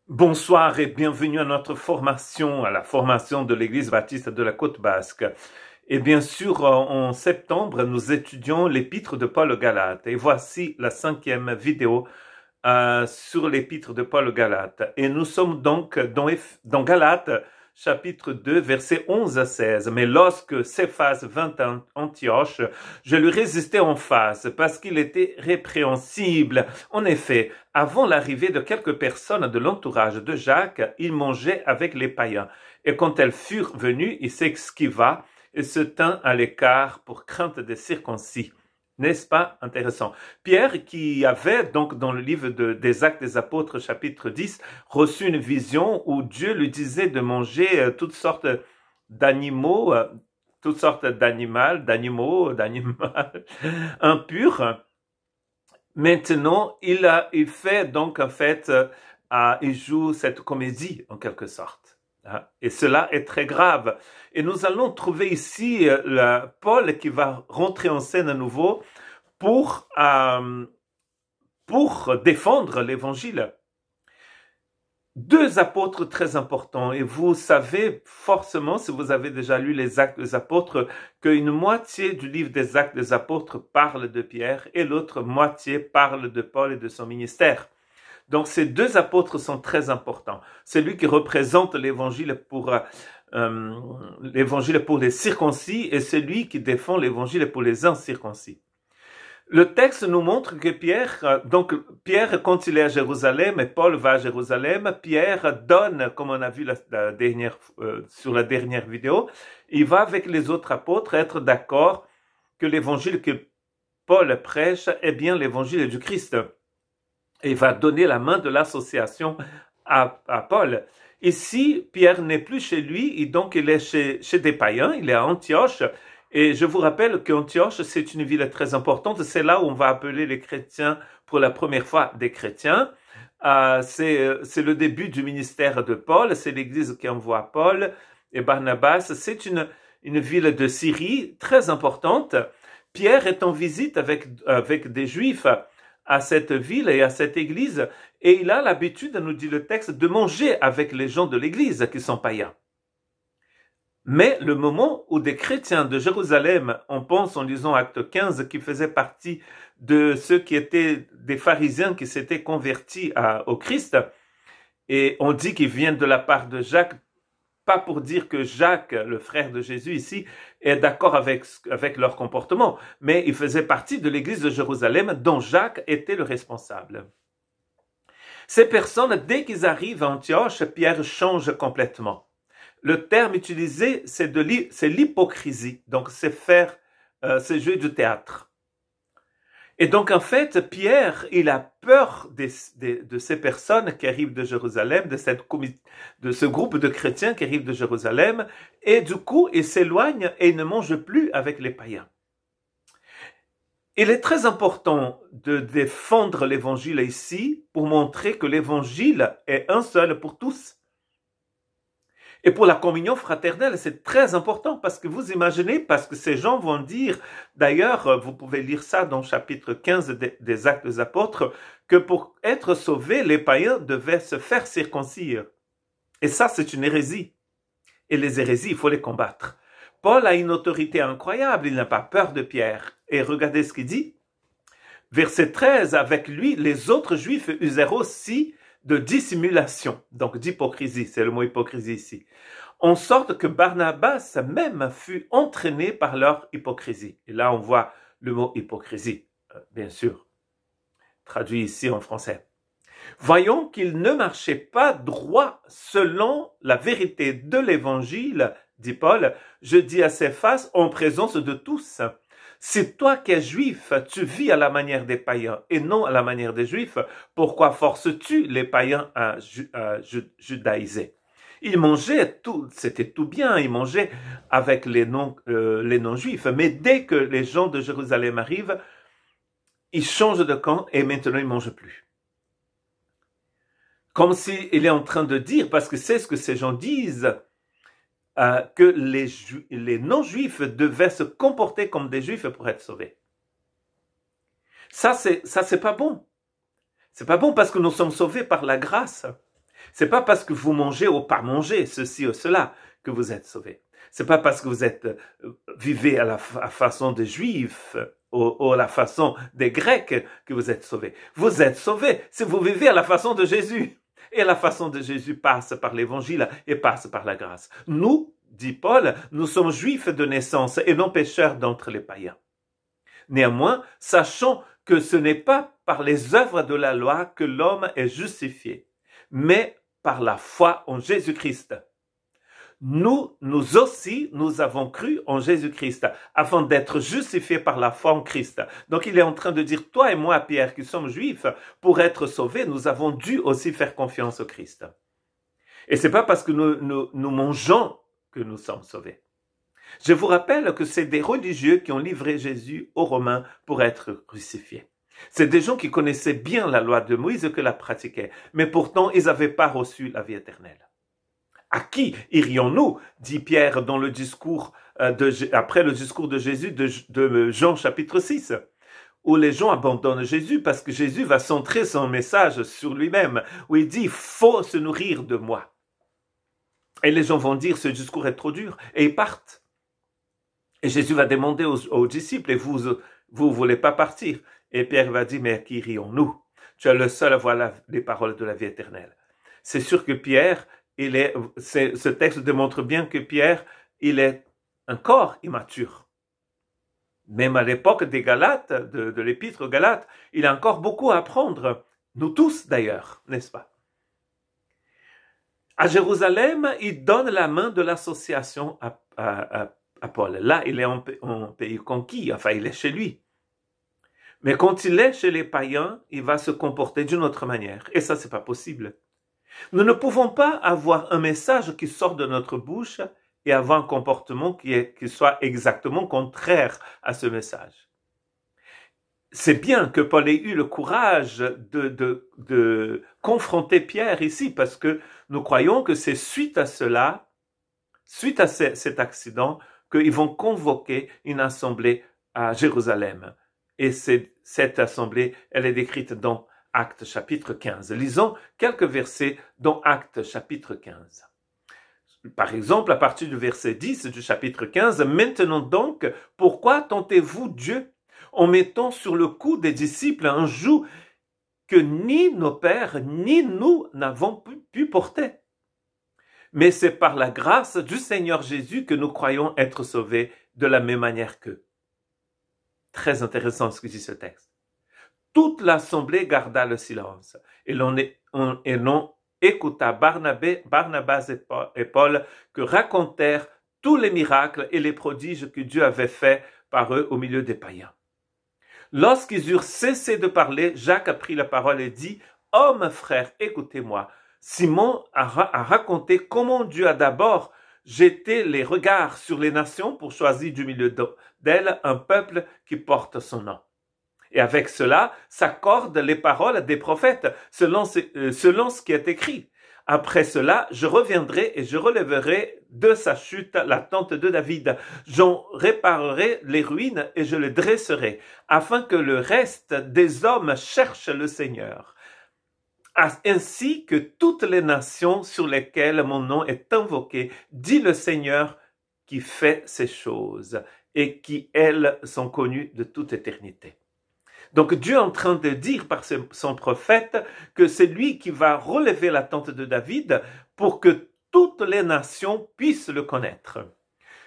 Bonsoir et bienvenue à notre formation, à la formation de l'Église baptiste de la Côte Basque. Et bien sûr, en septembre, nous étudions l'épître de Paul aux Galates. Et voici la 5e vidéo sur l'épître de Paul aux Galates. Et nous sommes donc dans Galates, chapitre 2, versets 11 à 16. Mais lorsque Céphas vint à Antioche, je lui résistai en face, parce qu'il était répréhensible. En effet, avant l'arrivée de quelques personnes de l'entourage de Jacques, il mangeait avec les païens. Et quand elles furent venues, il s'esquiva et se tint à l'écart pour crainte des circoncis. N'est-ce pas intéressant? Pierre, qui avait donc dans le livre des Actes des Apôtres, chapitre 10, reçu une vision où Dieu lui disait de manger toutes sortes d'animaux, d'animaux impurs. Maintenant, il fait donc en fait, il joue cette comédie en quelque sorte. Et cela est très grave. Et nous allons trouver ici Paul qui va rentrer en scène à nouveau pour défendre l'évangile. Deux apôtres très importants, et vous savez forcément, si vous avez déjà lu les Actes des Apôtres, qu'une moitié du livre des Actes des Apôtres parle de Pierre et l'autre moitié parle de Paul et de son ministère. Donc ces deux apôtres sont très importants. C'est lui qui représente l'évangile pour les circoncis et celui qui défend l'évangile pour les incirconcis. Le texte nous montre que Pierre, quand il est à Jérusalem et Paul va à Jérusalem, Pierre donne, comme on a vu sur la dernière vidéo, il va avec les autres apôtres être d'accord que l'évangile que Paul prêche est bien l'évangile du Christ. Et il va donner la main de l'association à Paul. Ici, Pierre n'est plus chez lui, et donc il est chez des païens, il est à Antioche. Et je vous rappelle qu'Antioche, c'est une ville très importante. C'est là où on va appeler les chrétiens pour la première fois des chrétiens. C'est le début du ministère de Paul. C'est l'église qui envoie Paul et Barnabas. C'est une ville de Syrie très importante. Pierre est en visite avec des Juifs à cette ville et à cette église. Et il a l'habitude, nous dit le texte, de manger avec les gens de l'église qui sont païens. Mais le moment où des chrétiens de Jérusalem, on pense en lisant Acte 15, qui faisaient partie de ceux qui étaient des pharisiens qui s'étaient convertis au Christ, et on dit qu'ils viennent de la part de Jacques, pas pour dire que Jacques, le frère de Jésus ici, est d'accord avec leur comportement, mais ils faisaient partie de l'église de Jérusalem dont Jacques était le responsable. Ces personnes, dès qu'ils arrivent à Antioche, Pierre change complètement. Le terme utilisé, c'est l'hypocrisie. Donc, c'est jouer du théâtre. Et donc, en fait, Pierre, il a peur de ces personnes qui arrivent de Jérusalem, de ce groupe de chrétiens qui arrivent de Jérusalem, et du coup, il s'éloigne et il ne mange plus avec les païens. Il est très important de défendre l'évangile ici pour montrer que l'évangile est un seul pour tous. Et pour la communion fraternelle, c'est très important parce que vous imaginez, parce que ces gens vont dire, d'ailleurs, vous pouvez lire ça dans le chapitre 15 des Actes des Apôtres, que pour être sauvés, les païens devaient se faire circoncire. Et ça, c'est une hérésie. Et les hérésies, il faut les combattre. Paul a une autorité incroyable, il n'a pas peur de Pierre. Et regardez ce qu'il dit. Verset 13, avec lui, les autres juifs usèrent aussi de dissimulation, donc d'hypocrisie, c'est le mot hypocrisie ici, en sorte que Barnabas même fut entraîné par leur hypocrisie. Et là, on voit le mot hypocrisie, bien sûr, traduit ici en français. Voyons qu'il ne marchait pas droit selon la vérité de l'évangile, dit Paul, je dis à Céphas en présence de tous. Si toi qui es juif, tu vis à la manière des païens et non à la manière des juifs, pourquoi forces-tu les païens à judaïser? Ils mangeaient tout, c'était tout bien, ils mangeaient avec les non-juifs, mais dès que les gens de Jérusalem arrivent, ils changent de camp et maintenant ils ne mangent plus. Comme s'il est en train de dire, parce que c'est ce que ces gens disent, que les non-juifs devaient se comporter comme des juifs pour être sauvés. Ça, c'est pas bon. C'est pas bon parce que nous sommes sauvés par la grâce. C'est pas parce que vous mangez ou pas mangez ceci ou cela que vous êtes sauvés. C'est pas parce que vous êtes vivez à la façon des Juifs ou à la façon des Grecs que vous êtes sauvés. Vous êtes sauvés si vous vivez à la façon de Jésus. Et la façon de Jésus passe par l'évangile et passe par la grâce. Nous, dit Paul, nous sommes juifs de naissance et non pécheurs d'entre les païens. Néanmoins, sachons que ce n'est pas par les œuvres de la loi que l'homme est justifié, mais par la foi en Jésus-Christ. Nous aussi, nous avons cru en Jésus-Christ, afin d'être justifiés par la foi en Christ. Donc il est en train de dire, toi et moi, Pierre, qui sommes juifs, pour être sauvés, nous avons dû aussi faire confiance au Christ. Et c'est pas parce que nous mangeons que nous sommes sauvés. Je vous rappelle que c'est des religieux qui ont livré Jésus aux Romains pour être crucifiés. C'est des gens qui connaissaient bien la loi de Moïse et qui la pratiquaient, mais pourtant ils n'avaient pas reçu la vie éternelle. À qui irions-nous, dit Pierre dans le discours après le discours de Jésus de Jean chapitre 6, où les gens abandonnent Jésus parce que Jésus va centrer son message sur lui-même, où il dit « faut se nourrir de moi ». Et les gens vont dire « ce discours est trop dur » et ils partent. Et Jésus va demander aux disciples « et vous voulez pas partir ?» Et Pierre va dire « mais à qui irions-nous? Tu es le seul à voir les paroles de la vie éternelle. » C'est sûr que Pierre, ce texte démontre bien que Pierre, il est un corps immature. Même à l'époque des Galates, de l'épître aux Galates, il a encore beaucoup à apprendre. Nous tous d'ailleurs, n'est-ce pas? À Jérusalem, il donne la main de l'association à Paul. Là, il est en pays conquis, enfin il est chez lui. Mais quand il est chez les païens, il va se comporter d'une autre manière. Et ça, c'est pas possible. Nous ne pouvons pas avoir un message qui sort de notre bouche et avoir un comportement qui soit exactement contraire à ce message. C'est bien que Paul ait eu le courage de confronter Pierre ici, parce que nous croyons que c'est suite à cela, suite à cet accident, qu'ils vont convoquer une assemblée à Jérusalem. Et cette assemblée, elle est décrite dans Actes chapitre 15. Lisons quelques versets dans Actes chapitre 15. Par exemple, à partir du verset 10 du chapitre 15, « Maintenant donc, pourquoi tentez-vous Dieu en mettant sur le cou des disciples un joug que ni nos pères ni nous n'avons pu porter? Mais c'est par la grâce du Seigneur Jésus que nous croyons être sauvés de la même manière qu'eux. » Très intéressant ce que dit ce texte. Toute l'assemblée garda le silence et l'on écouta Barnabas et Paul que racontèrent tous les miracles et les prodiges que Dieu avait faits par eux au milieu des païens. Lorsqu'ils eurent cessé de parler, Jacques a pris la parole et dit « Hommes, frères, écoutez-moi. Simon a raconté comment Dieu a d'abord jeté les regards sur les nations pour choisir du milieu d'elles un peuple qui porte son nom. Et avec cela s'accordent les paroles des prophètes, selon ce qui est écrit. Après cela, je reviendrai et je relèverai de sa chute la tente de David. J'en réparerai les ruines et je les dresserai, afin que le reste des hommes cherche le Seigneur. Ainsi que toutes les nations sur lesquelles mon nom est invoqué, dit le Seigneur qui fait ces choses et qui, elles, sont connues de toute éternité. Donc Dieu est en train de dire par son prophète que c'est lui qui va relever la tente de David pour que toutes les nations puissent le connaître.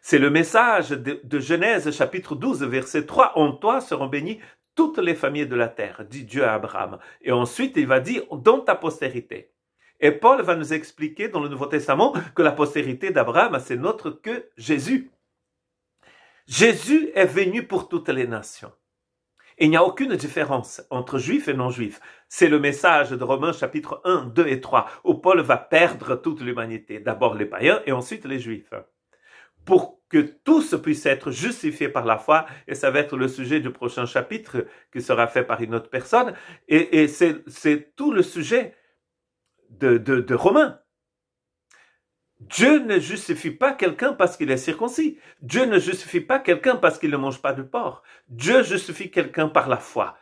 C'est le message de Genèse chapitre 12 verset 3. En toi seront bénies toutes les familles de la terre, dit Dieu à Abraham. Et ensuite il va dire dans ta postérité. Et Paul va nous expliquer dans le Nouveau Testament que la postérité d'Abraham c'est n'autre que Jésus. Jésus est venu pour toutes les nations. Il n'y a aucune différence entre juifs et non-juifs. C'est le message de Romains chapitre 1, 2 et 3, où Paul va perdre toute l'humanité. D'abord les païens et ensuite les juifs. Pour que tous puissent être justifiés par la foi, et ça va être le sujet du prochain chapitre qui sera fait par une autre personne, et c'est tout le sujet de Romains. Dieu ne justifie pas quelqu'un parce qu'il est circoncis. Dieu ne justifie pas quelqu'un parce qu'il ne mange pas de porc. Dieu justifie quelqu'un par la foi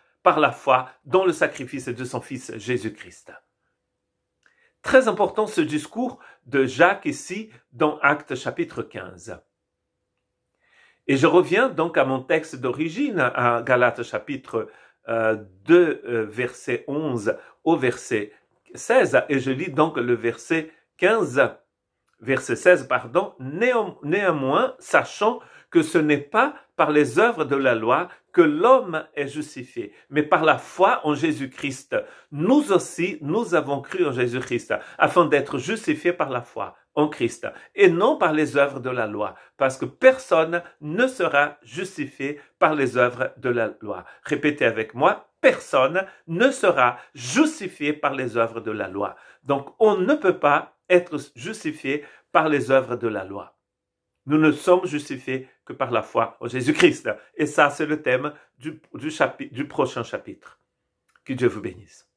dans le sacrifice de son Fils Jésus-Christ. Très important ce discours de Jacques ici dans Actes chapitre 15. Et je reviens donc à mon texte d'origine, à Galates chapitre 2, verset 11 au verset 16, et je lis donc le verset 16, néanmoins, sachant que ce n'est pas par les œuvres de la loi que l'homme est justifié, mais par la foi en Jésus-Christ. Nous aussi, nous avons cru en Jésus-Christ, afin d'être justifiés par la foi en Christ, et non par les œuvres de la loi, parce que personne ne sera justifié par les œuvres de la loi. Répétez avec moi, personne ne sera justifié par les œuvres de la loi. Donc, on ne peut pas être justifié par les œuvres de la loi. Nous ne sommes justifiés que par la foi en Jésus-Christ. Et ça, c'est le thème du prochain chapitre. Que Dieu vous bénisse.